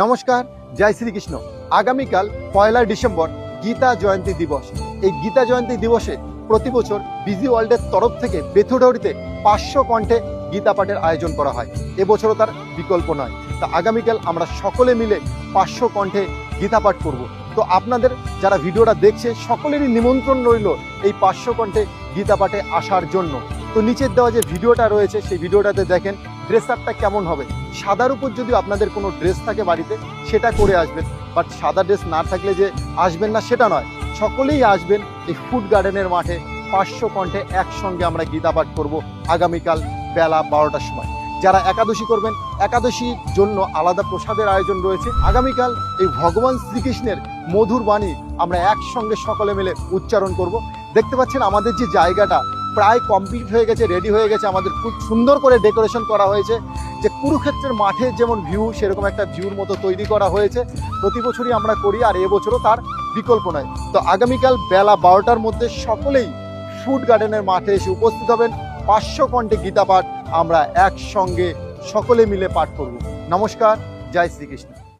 নমস্কার, জয় শ্রীকৃষ্ণ। আগামীকাল 1 ডিসেম্বর গীতা জয়ন্তী দিবস। এই গীতা জয়ন্তী দিবসে প্রতি বছর বিজি ওয়ার্ল্ডের তরফ থেকে বেথুডাউরিতে 500 কণ্ঠে গীতা পাঠের আয়োজন করা হয়। এবছরও তার বিকল্প নয়। তা আগামীকাল আমরা সকলে মিলে 500 কণ্ঠে গীতা পাঠ করব। তো আপনাদের যারা ভিডিওটা দেখছে সকলেরই নিমন্ত্রণ রইল এই 500 কণ্ঠে গীতা পাঠে আসার জন্য। তো নিচের দেওয়া যে ভিডিওটা রয়েছে সেই ভিডিওটাতে দেখেন ড্রেস আপটা কেমন হবে। সাদার উপর যদি আপনাদের কোনো ড্রেস থাকে বাড়িতে সেটা করে আসবেন, বাট সাদা ড্রেস না থাকলে যে আসবেন না সেটা নয়, সকলেই আসবেন এই ফুড গার্ডেনের মাঠে। 500 কণ্ঠে একসঙ্গে আমরা গীতা পাঠ করবো আগামীকাল বেলা 12টার সময়। যারা একাদশী করবেন একাদশীর জন্য আলাদা প্রসাদের আয়োজন রয়েছে। আগামীকাল এই ভগবান শ্রীকৃষ্ণের মধুর বাণী আমরা একসঙ্গে সকলে মিলে উচ্চারণ করব। দেখতে পাচ্ছেন আমাদের যে জায়গাটা প্রায় কমপ্লিট হয়ে গেছে, রেডি হয়ে গেছে। আমাদের খুব সুন্দর করে ডেকোরেশন করা হয়েছে, যে কুরুক্ষেত্রের মাঠে যেমন ভিউ সেরকম একটা ভিউর মতো তৈরি করা হয়েছে। প্রতি বছরই আমরা করি, আর এবছরও তার বিকল্প নয়। তো আগামীকাল বেলা 12টার মধ্যে সকলেই ফুড গার্ডেনের মাঠে এসে উপস্থিত হবেন। 500 কণ্ঠে গীতা পাঠ আমরা একসঙ্গে সকলে মিলে পাঠ করব। নমস্কার, জয় শ্রীকৃষ্ণ।